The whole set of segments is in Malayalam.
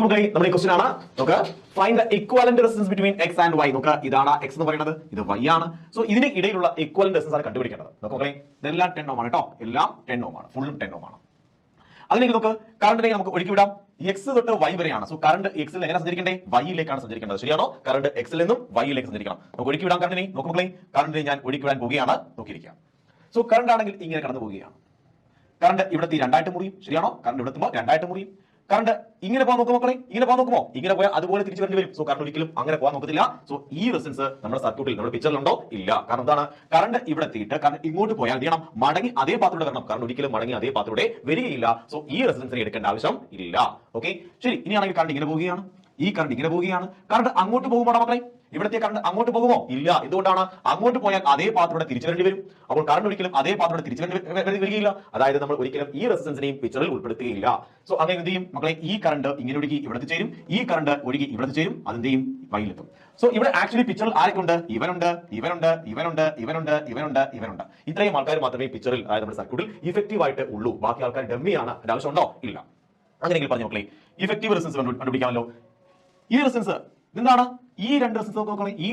നമ്മുടെ ഈ ക്വസ്റ്റ്യൻ ആണ്. നമുക്ക് find the equivalent resistance between x and y. നമുക്ക് ഇതാണ് x എന്ന് പറയുന്നത്, ഇത് y ആണ്. സോ ഇതിന് ഇടയിലുള്ള ഇക്വലന്റ് റെസിസ്റ്റൻസ് ആണ് കണ്ടുപിടിക്കേണ്ടത്. നമുക്ക് ഇതെല്ലാം 10 ഓം ആണ് കേട്ടോ, എല്ലാം 10 ഓം ആണ്, ഫുള്ളും 10 ഓം ആണ്. അതിലേക്ക് നമുക്ക് കറണ്ടിനെ നമുക്ക് ഒഴുക്കി വിടാം. x തൊട്ട് y വരെയാണ്. സോ കറണ്ട് x ൽ എങ്ങനെ സഞ്ചരിക്കണ്ടേ? y യിലേക്കാണ് സഞ്ചരിക്കേണ്ടത്. ശരിയാണോ? കറണ്ട് x ൽ നിന്നും y യിലേക്ക് സഞ്ചരിക്കണം. നമുക്ക് ഒഴുക്കി വിടാം കറണ്ടിനെ. നോക്കുമ്പോൾ കറണ്ടിനെ ഞാൻ ഒഴുക്കി വിടാൻ പോവുകയാണ്. നോക്കിയിരിക്കാം. സോ കറണ്ട് ആണെങ്കിൽ ഇങ്ങനെ കടന്നു പോവുകയാണ്. കറണ്ട് ഇവിടത്തെ രണ്ടായിട്ട് മുറിയും. ശരിയാണോ? കറണ്ട് ഇവിടെ എത്തുമ്പോൾ രണ്ടായിട്ട് മുറിയും. കറണ്ട് ഇങ്ങനെ പോകാൻ നോക്കുമോ മക്കളെ? ഇങ്ങനെ പോകാൻ നോക്കുമോ? ഇങ്ങനെ പോയാൽ അതുപോലെ തിരിച്ചു വരേണ്ടി വരും. സോ കറണ്ട് ഒരിക്കലും അങ്ങനെ പോകാൻ നോക്കത്തില്ല. സോ ഈ റെസിസ്റ്റൻസ് നമ്മുടെ സർക്യൂട്ടിൽ നമ്മുടെ പിക്ചറിലുണ്ടോ? ഇല്ല. കാരണം എന്താണ്? കറണ്ട് ഇവിടെ എത്തിയിട്ട് കറണ്ട് ഇങ്ങോട്ട് പോയാൽ എന്ത് ചെയ്യണം? മടങ്ങി അതേ പാത്രത്തിലൂടെ വരണം. കറണ്ട് ഒരിക്കലും മടങ്ങി അതേ പാത്രത്തിലൂടെ വരികയില്ല. സോ ഈ റെസിസ്റ്റൻസിനെ എടുക്കേണ്ട ആവശ്യം ഇല്ല. ഓക്കെ, ശരി. ഇനിയാണെങ്കിൽ കറണ്ട് ഇങ്ങനെ പോവുകയാണ്. ഈ കറണ്ട് ഇങ്ങനെ പോവുകയാണ്. കറണ്ട് അങ്ങോട്ട് പോകുമ്പോൾ മക്കളെ ഇവിടത്തെ കറണ്ട് അങ്ങോട്ട് പോകുമോ? ഇല്ല. എന്തുകൊണ്ടാണ്? അങ്ങോട്ട് പോയാൽ അതേ പാത്രത്തിലൂടെ തിരിച്ചു വരേണ്ടി വരും. അപ്പോൾ കറണ്ട് ഒരിക്കലും അതേ പാത്രത്തിലൂടെ തിരിച്ചു വരികയില്ല. അതായത് നമ്മൾ ഒരിക്കലും ഈ റെസിസ്റ്റൻസിനെയും പിക്ചറിൽ ഉൾപ്പെടുത്തുകയില്ല. സോ അങ്ങനെ എന്ത് ചെയ്യും മക്കളെ? ഈ കറണ്ട് ഇങ്ങനെ ഒഴുകി ഇവിടെ ചേരും, ഈ കറണ്ട് ഒഴുകി ഇവിടെ ചേരും, അതെന്ത് ചെയ്യും? വൈയിലെത്തും. സോ ഇവിടെ ആക്ച്വലി പിക്ചറിൽ ആരൊക്കെയുണ്ട്? ഇവനുണ്ട്, ഇവനുണ്ട്, ഇവനുണ്ട്, ഇവനുണ്ട്, ഇവനുണ്ട്, ഇവനുണ്ട്. ഇത്രയും ആൾക്കാർ മാത്രമേ പിക്ചറിൽ, അതായത് നമ്മുടെ സർക്യൂട്ടിൽ ഇഫക്റ്റീവ് ആയിട്ട് ഉള്ളൂ. ബാക്കി ആൾക്കാർ ഡമ്മിയാണ്. അതിന്റെ ആവശ്യമുണ്ടോ? ഇല്ല. അങ്ങനെയെങ്കിൽ പറഞ്ഞു മക്കളെ, ഇഫക്റ്റീവ് റെസിസ്റ്റൻസ് കണ്ടുപിടിക്കാമല്ലോ. ഈ റെസിസ്റ്റൻസ് എന്താണ്? ഈ രണ്ട് റെസിസ്റ്റൻസ് നോക്കുകയാണെങ്കിൽ ഈ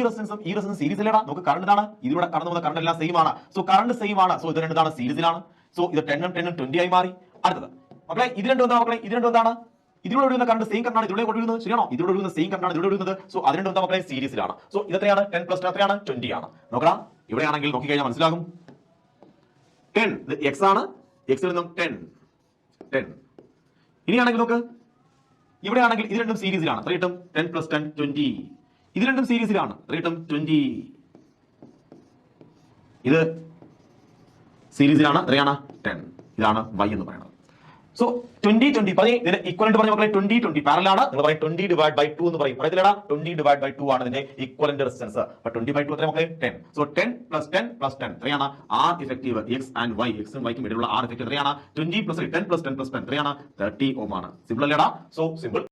റെസിസ്റ്റൻസ് സീരീസിലാണ്. നമുക്ക് കറണ്ട് ഇതാണ്, ഇതിലൂടെ കടന്നു പോകുന്ന കറണ്ട് എല്ലാം സെയിം ആണ്. സോ കറണ്ട് സെയിം ആണ്. സോ ഇത് രണ്ടാണ് സീരീസിലാണ്. സോ ഇത് 10 ഉം 20 ആയി മാറി. അടുത്തത് മക്കളെ ഇത് രണ്ടും എന്താ മക്കളെ? ഇത് രണ്ടും എന്താണ്? ഇതിലൂടെ ഒഴുകുന്ന കറണ്ട് സെയിം കറണ്ടാണ് ഇതിലൂടെ ഒഴുകുന്നത്. ശരിയാണോ? ഇതിലൂടെ ഒഴുകുന്ന സെയിം കറണ്ടാണ് ഇതിലൂടെ ഒഴുകുന്നത്. സോ അത് രണ്ടും എന്താ മക്കളെ? സീരീസിലാണ്. സോ ഇത് എത്രയാണ്? 10 + 10 എത്രയാണ്? 20 ആണ്. നോക്കണം, ഇവിടെയാണെങ്കിൽ നോക്കിക്കഴിഞ്ഞാൽ മനസ്സിലാകും. 10 ഇത് x ആണ്. x ൽ നിന്നും 10. ഇനിയാണെങ്കിൽ നോക്ക്, ഇവിടെയാണെങ്കിൽ ഇത് രണ്ടും സീരീസിലാണ്. എത്ര കിട്ടും? 10 + 10 20. ഇത് രണ്ടും സീരീസിലാണ്. എത്ര കിട്ടും? 20. ഇത് സീരീസിലാണ്. എത്രയാണ്? 10. ഇതാണ് y എന്ന് പറയുന്നത്. സോ 20 പറഞ്ഞേ, ഇതിന്റെ ഈക്വലന്റ് പറഞ്ഞ മക്കളെ 20 പാരലൽ ആണ്. നിങ്ങൾ പറയും 20/2 എന്ന് പറയും. പറയത്തില്ലടാ, 20/2 ആണ് ഇതിന്റെ ഈക്വലന്റ് റെസിസ്റ്റൻസ്. അപ്പൊ 20/2 എത്ര മക്കളെ? 10. സോ 10 + 10 + 10 എത്രയാണ്? R effective x and y, x ഉം y ക്കും ഇടയിലുള്ള R ഇഫക്റ്റീവ് എത്രയാണ്? 20 + 10 + 10 + 10 എത്രയാണ്? 30 ഓം ആണ്. സിമ്പിൾ അല്ലേടാ? So simple.